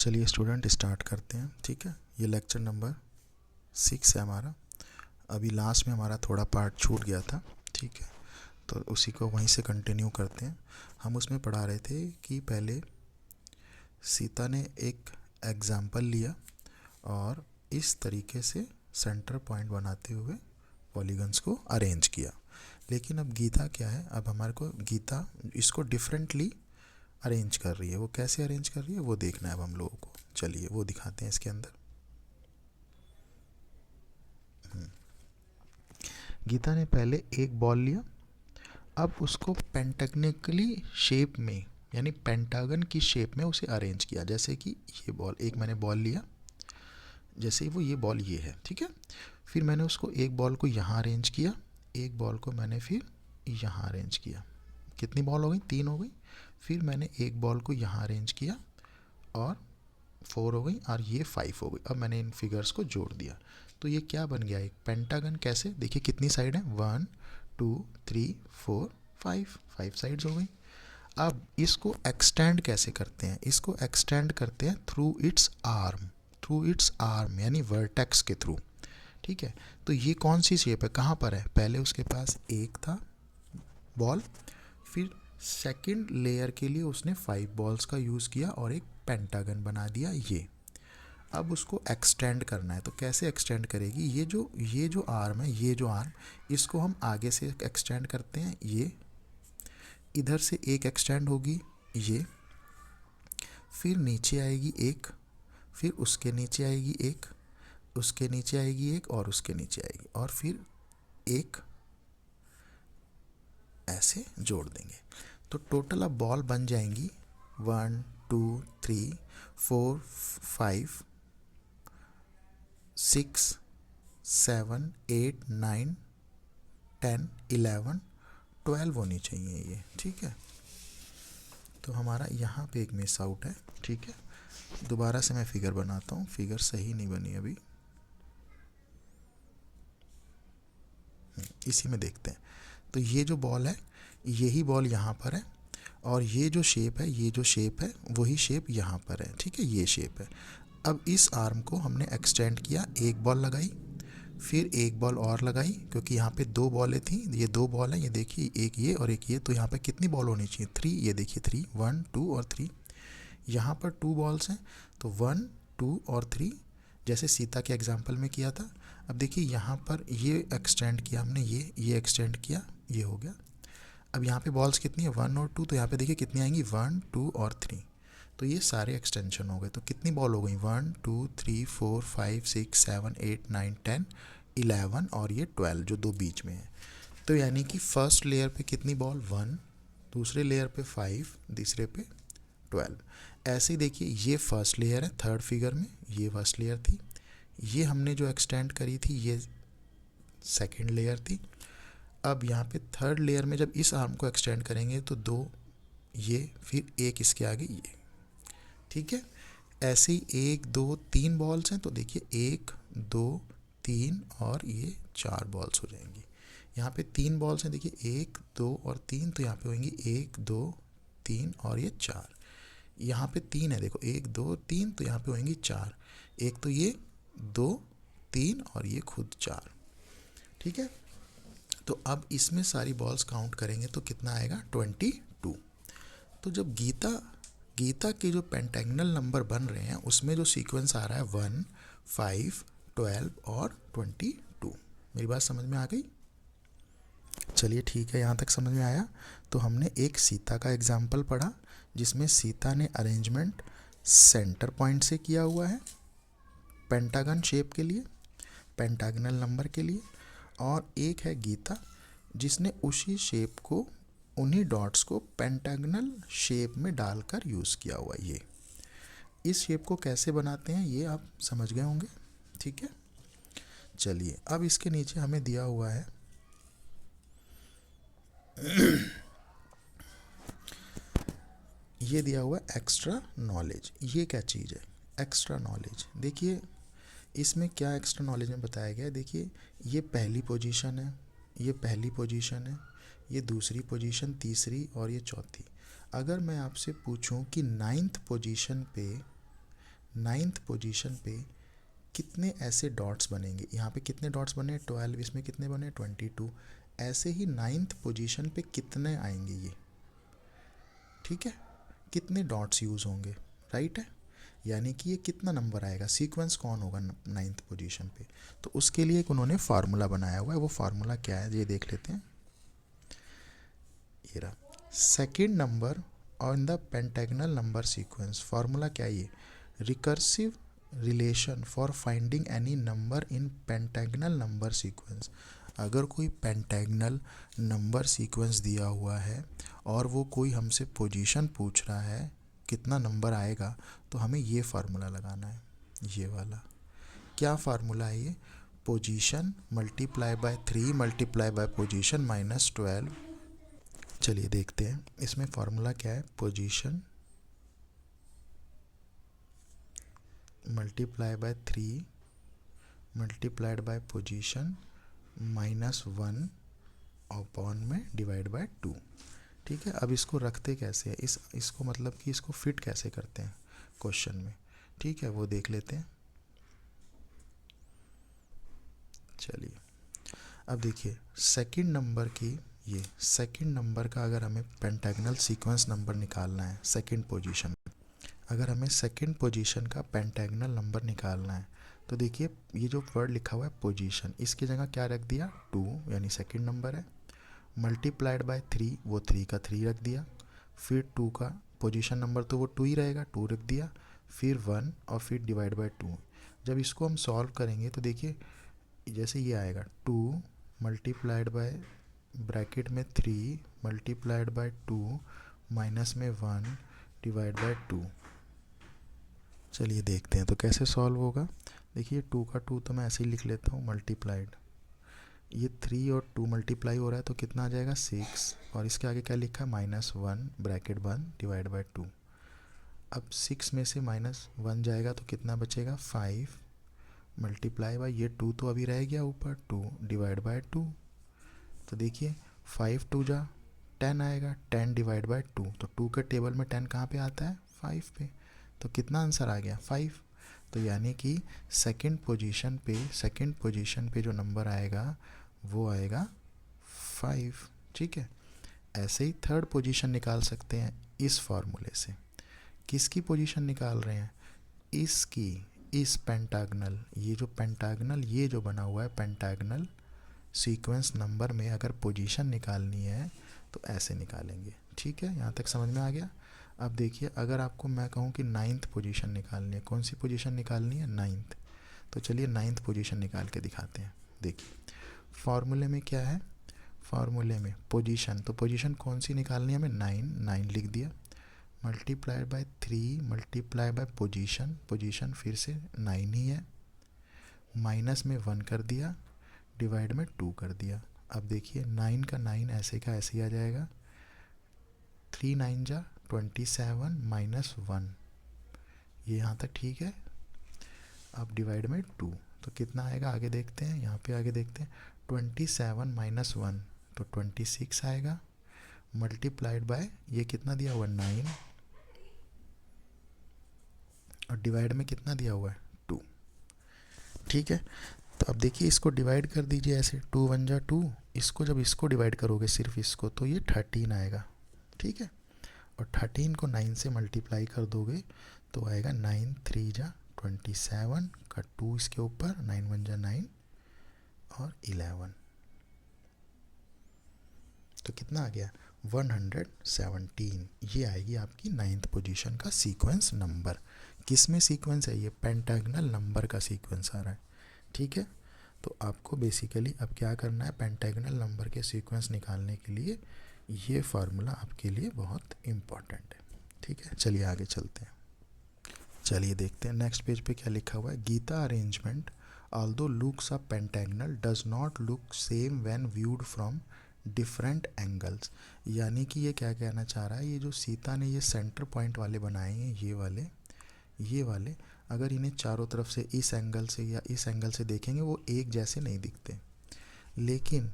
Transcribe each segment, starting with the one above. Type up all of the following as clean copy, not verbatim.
चलिए student start करते हैं। ठीक है, ये लेक्चर नंबर 6 है हमारा। अभी लास्ट में हमारा थोड़ा पार्ट छूट गया था। ठीक है, तो उसी को वहीं से कंटिन्यू करते हैं। हम उसमें पढ़ा रहे थे कि पहले सीता ने एक एग्जाम्पल लिया और इस तरीके से सेंटर पॉइंट बनाते हुए पॉलीगन्स को अरेंज किया। लेकिन अब गीता क्या है, अब हमारे को गीता इसको डिफरेंटली अरेंज कर रही है। वो कैसे अरेंज कर रही है वो देखना है अब हम लोगों को। चलिए वो दिखाते हैं इसके अंदर। गीता ने पहले एक बॉल लिया, अब उसको पेंटागनिकली शेप में यानी पेंटागन की शेप में उसे अरेंज किया। जैसे कि ये बॉल, एक मैंने बॉल लिया, जैसे वो ये बॉल ये है। ठीक है, फिर मैंने उसको एक बॉल को यहाँ अरेंज किया, एक बॉल को मैंने फिर यहाँ अरेंज किया। कितनी बॉल हो गई? 3 हो गई। फिर मैंने एक बॉल को यहाँ अरेंज किया और 4 हो गई और ये 5 हो गई। अब मैंने इन फिगर्स को जोड़ दिया तो ये क्या बन गया? एक पेंटागन। कैसे? देखिए कितनी साइड है, 1 2 3 4 5 साइड्स हो गई। अब इसको एक्सटेंड कैसे करते हैं? इसको एक्सटेंड करते हैं थ्रू इट्स आर्म यानी वर्टेक्स के थ्रू। ठीक है, तो ये कौन सी शेप है, कहाँ पर है? पहले उसके पास एक था बॉल, फिर सेकंड लेयर के लिए उसने 5 बॉल्स का यूज़ किया और एक पेंटागन बना दिया ये। अब उसको एक्सटेंड करना है, तो कैसे एक्सटेंड करेगी? ये जो आर्म है, ये जो आर्म, इसको हम आगे से एक्सटेंड करते हैं। ये इधर से एक एक्सटेंड होगी ये, फिर नीचे आएगी एक, फिर उसके नीचे आएगी एक, उसके नीचे आएगी एक और उसके नीचे आएगी और फिर एक, ऐसे जोड़ देंगे। तो टोटल अब बॉल बन जाएंगी 1 2 3 4 5 6 7 8 9 10 11 12 होनी चाहिए ये। ठीक है, तो हमारा यहाँ पे एक मिस आउट है। ठीक है, दोबारा से मैं फिगर बनाता हूँ, फिगर सही नहीं बनी अभी, इसी में देखते हैं। तो ये जो बॉल है, यही बॉल यहाँ पर है और ये जो शेप है, ये जो शेप है वही शेप यहाँ पर है। ठीक है, ये शेप है। अब इस आर्म को हमने एक्सटेंड किया, एक बॉल लगाई, फिर एक बॉल और लगाई, क्योंकि यहाँ पे 2 बॉलें थी, ये 2 बॉल हैं, ये देखिए एक ये और एक ये, तो यहाँ पे कितनी बॉल होनी चाहिए? 3। ये देखिए 3, 1 2 और 3। यहाँ पर 2 बॉल्स हैं तो 1 2 और 3, जैसे सीता के एग्जाम्पल में किया था। अब देखिए यहाँ पर ये एक्सटेंड किया हमने, ये एक्सटेंड किया, ये हो गया। अब यहाँ पे बॉल्स कितनी है? 1 और 2, तो यहाँ पे देखिए कितनी आएंगी? 1 2 और 3, तो ये सारे एक्सटेंशन हो गए। तो कितनी बॉल हो गई? 1 2 3 4 5 6 7 8 9 10 11 और ये 12 जो 2 बीच में है। तो यानी कि फर्स्ट लेयर पे कितनी बॉल? 1, दूसरे लेयर पे 5, तीसरे पे 12। ऐसे ही देखिए ये फर्स्ट लेयर है, थर्ड फिगर में ये फर्स्ट लेयर थी, ये हमने जो एक्सटेंड करी थी ये सेकेंड लेयर थी। अब यहाँ पे थर्ड लेयर में जब इस आर्म को एक्सटेंड करेंगे तो 2 ये, फिर एक इसके आगे ये। ठीक है, ऐसे ही 1 2 3 बॉल्स हैं, तो देखिए 1 2 3 और ये 4 बॉल्स हो जाएंगी। यहाँ पे 3 बॉल्स हैं, देखिए 1 2 और 3, तो यहाँ पे होंगी 1 2 3 और ये 4। यहाँ पे 3 है, देखो 1 2 3, तो यहाँ पे होंगी 4, एक तो ये 2 3 और ये खुद 4। ठीक है, तो अब इसमें सारी बॉल्स काउंट करेंगे तो कितना आएगा? 22। तो जब गीता के जो पेंटागनल नंबर बन रहे हैं उसमें जो सीक्वेंस आ रहा है 1 5 12 और 22। मेरी बात समझ में आ गई? चलिए ठीक है, यहाँ तक समझ में आया। तो हमने एक सीता का एग्जाम्पल पढ़ा जिसमें सीता ने अरेंजमेंट सेंटर पॉइंट से किया हुआ है पेंटागन शेप के लिए, पेंटागनल नंबर के लिए। और एक है गीता जिसने उसी शेप को, उन्हीं डॉट्स को पेंटागनल शेप में डालकर यूज़ किया हुआ। ये इस शेप को कैसे बनाते हैं ये आप समझ गए होंगे। ठीक है, चलिए अब इसके नीचे हमें दिया हुआ है ये दिया हुआ एक्स्ट्रा नॉलेज। ये क्या चीज़ है एक्स्ट्रा नॉलेज? देखिए इसमें क्या एक्स्ट्रा नॉलेज में बताया गया है। देखिए ये पहली पोजीशन है, ये पहली पोजीशन है, ये दूसरी पोजीशन, तीसरी और ये चौथी। अगर मैं आपसे पूछूं कि 9th पोजीशन पे नाइन्थ पोजीशन पे कितने ऐसे डॉट्स बनेंगे, यहाँ पे कितने डॉट्स बने 12, इसमें कितने बने 22, ऐसे ही नाइन्थ पोजीशन पे कितने आएंगे ये, ठीक है, कितने डॉट्स यूज़ होंगे, राइट है, यानी कि ये कितना नंबर आएगा, सीक्वेंस कौन होगा नाइन्थ पोजीशन पे। तो उसके लिए एक उन्होंने फार्मूला बनाया हुआ है, वो फार्मूला क्या है ये देख लेते हैं। ये रहा second number on the pentagonal number sequence, formula क्या है ये, recursive relation for finding any number in pentagonal number sequence. अगर कोई पेंटागनल नंबर सीक्वेंस दिया हुआ है और वो कोई हमसे पोजीशन पूछ रहा है कितना नंबर आएगा, तो हमें ये फार्मूला लगाना है, ये वाला। क्या फार्मूला है ये, position multiply by 3 multiply by position minus 12। चलिए देखते हैं इसमें फार्मूला क्या है, position multiply by 3 multiplied by position minus 1 upon में डिवाइड बाय 2। ठीक है, अब इसको रखते कैसे हैं, इसको मतलब कि इसको फिट कैसे करते हैं क्वेश्चन में, ठीक है, वो देख लेते हैं। चलिए अब देखिए सेकंड नंबर की, ये सेकंड नंबर का अगर हमें पेंटागनल सीक्वेंस नंबर निकालना है सेकंड पोजीशन, अगर हमें सेकंड पोजीशन का पेंटागनल नंबर निकालना है तो देखिए ये जो वर्ड लिखा हुआ है पोजीशन, इसकी जगह क्या रख दिया 2, यानी सेकंड नंबर है, मल्टीप्लाइड बाय 3, वो 3 का 3 रख दिया, फिर 2 का पोजीशन नंबर तो वो 2 ही रहेगा 2 रख दिया, फिर 1 और फिर डिवाइड बाय 2। जब इसको हम सॉल्व करेंगे तो देखिए जैसे ये आएगा 2 मल्टीप्लाइड बाय ब्रैकेट में 3 मल्टीप्लाइड बाय 2 माइनस में 1 डिवाइड बाय 2। चलिए देखते हैं तो कैसे सॉल्व होगा। देखिए 2 का 2 तो मैं ऐसे ही लिख लेता हूँ मल्टीप्लाइड, ये 3 और 2 मल्टीप्लाई हो रहा है तो कितना आ जाएगा 6, और इसके आगे क्या लिखा है -1 ब्रैकेट बंद डिवाइड बाय 2। अब 6 में से -1 जाएगा तो कितना बचेगा 5 मल्टीप्लाई बाय ये 2 तो अभी रह गया ऊपर 2 डिवाइड बाय 2। तो देखिए 5 2 जा 10 आएगा, 10 डिवाइड बाय 2, तो 2 के टेबल में 10 कहाँ पे आता है 5 पे, तो कितना आंसर आ गया 5। तो यानी कि सेकंड पोजीशन पे जो नंबर आएगा वो आएगा 5, ठीक है। ऐसे ही थर्ड पोजीशन निकाल सकते हैं इस फार्मूले से। किसकी पोजीशन निकाल रहे हैं, इसकी, इस पेंटागनल, ये जो पेंटागनल ये जो बना हुआ है पेंटागनल सीक्वेंस नंबर में अगर पोजीशन निकालनी है तो ऐसे निकालेंगे, ठीक है, यहाँ तक समझ में आ गया। अब देखिए अगर आपको मैं कहूँ कि 9th पोजीशन निकालनी है, कौन सी पोजीशन निकालनी है 9th, तो चलिए 9th पोजीशन निकाल के दिखाते हैं। देखिए फार्मूले में क्या है, फार्मूले में पोजीशन, तो पोजीशन कौन सी निकालनी है हमें 9 लिख दिया, multiplied by 3 multiply by position फिर से 9 ही है, माइनस में 1 कर दिया, डिवाइड में 2 कर दिया। अब देखिए 9 का 9 ऐसे का ऐसे ही आ जाएगा, 3 9 जा 27 माइनस 1, ये यहाँ तक ठीक है। अब डिवाइड में 2 तो कितना आएगा आगे देखते हैं, यहाँ पे आगे देखते हैं 27 माइनस 1 तो 26 आएगा, मल्टीप्लाइड बाय ये कितना दिया हुआ 9 और डिवाइड में कितना दिया हुआ है 2, ठीक है। तो अब देखिए इसको डिवाइड कर दीजिए ऐसे 2 1 जा 2, इसको जब इसको डिवाइड करोगे सिर्फ इसको तो ये 13 आएगा, ठीक है, और 13 को 9 से मल्टीप्लाई कर दोगे तो आएगा 9 3 जा 27 का 2 इसके ऊपर 9 1 जा 9 और 11, तो कितना आ गया 117। ये आएगी आपकी 9th पोजीशन का सीक्वेंस नंबर। किस में सीक्वेंस है ये, पेंटागनल नंबर का सीक्वेंस आ रहा है, ठीक है। तो आपको बेसिकली अब क्या करना है, पेंटागनल नंबर के सीक्वेंस निकालने के लिए ये फार्मूला आपके लिए बहुत इम्पॉर्टेंट है, ठीक है। चलिए आगे चलते हैं, चलिए देखते हैं नेक्स्ट पेज पे क्या लिखा हुआ है। गीता arrangement although looks a pentagonal does not look same when viewed from different angles. यानी कि ये क्या कहना चाह रहा है, ये जो सीता ने ये सेंटर पॉइंट वाले बनाए हैं ये वाले अगर इन्हें चारों तरफ से इस एंगल से या इस एंगल से देखेंगे वो एक जैसे नहीं दिखते, लेकिन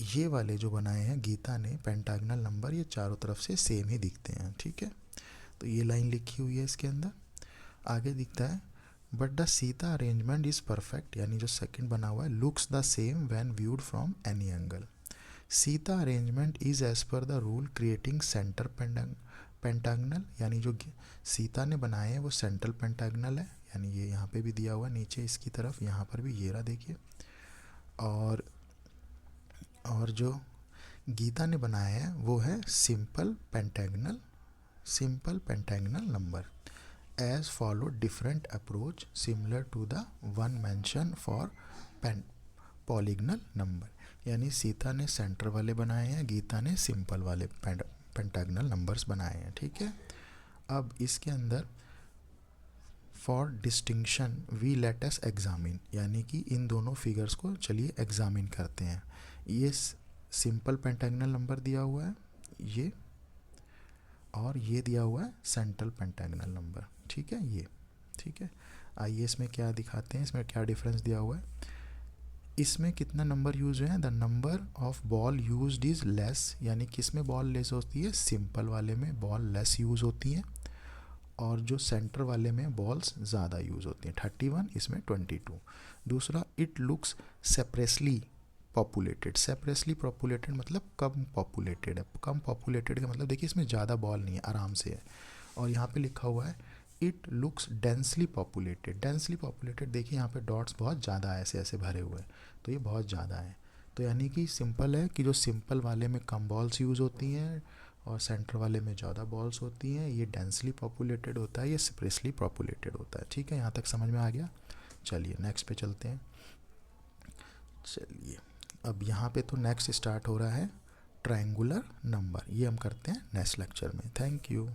ये वाले जो बनाए हैं गीता ने पेंटागनल नंबर, ये चारों तरफ से सेम ही दिखते हैं, ठीक है। तो ये लाइन लिखी हुई है इसके अंदर। आगे दिखता है but the seater arrangement is perfect, यानी जो सेकंड बना हुआ है, looks the same when viewed from any angle. Seater arrangement is as per the rule creating centre pentagonal, यानी जो सीता ने बनाए हैं वो सेंट्रल पेंटागनल है, यानी ये यहाँ पे भी दिया हुआ है नीचे इसकी तरफ, यहाँ पर भी ये रहा देखिए। और जो गीता ने बनाया है वो है simple pentagonal number as follow different approach similar to the one mention for polygonal number, यानी सीता ने सेंटर वाले बनाए हैं, गीता ने सिंपल वाले पेंटागनल नंबर्स बनाए हैं, ठीक है। अब इसके अंदर for distinction we let us examine, यानी कि इन दोनों फिगर्स को चलिए एग्जामिन करते हैं। ये सिंपल पेंटागनल नंबर दिया हुआ है ये, और ये दिया हुआ है सेंट्रल पेंटागनल नंबर, ठीक है ये, ठीक है। आइए इसमें क्या दिखाते हैं, इसमें क्या डिफरेंस दिया हुआ है। इसमें कितना नंबर यूज है, the number of ball used is less, यानी किस में बॉल लेस होती है, सिंपल वाले में बॉल लेस यूज़ होती हैं, और जो सेंटर वाले में बॉल्स ज़्यादा यूज़ होती हैं, 31 इसमें 22। दूसरा, इट लुक्स सेपरेटली पॉपुलेटेड मतलब कम पॉपुलेटेड है, कम पॉपुलेटेड का मतलब देखिए इसमें ज़्यादा बॉल नहीं है, आराम से है। और यहाँ पे लिखा हुआ है इट लुक्स डेंसली पॉपुलेटेड, देखिए यहाँ पे डॉट्स बहुत ज़्यादा ऐसे ऐसे भरे हुए हैं, तो ये बहुत ज़्यादा है। तो यानी कि सिंपल है कि जो सिंपल वाले में कम बॉल्स यूज़ होती हैं और सेंटर वाले में ज़्यादा बॉल्स होती हैं, ये डेंसली पॉपुलेटेड होता है, ये स्पेसली पॉपुलेटेड होता है, ठीक है। यहाँ तक समझ में आ गया। चलिए नेक्स्ट पे चलते हैं। चलिए अब यहाँ पे तो नेक्स्ट स्टार्ट हो रहा है ट्रायंगुलर नंबर, ये हम करते हैं नेक्स्ट लेक्चर में। Thank you.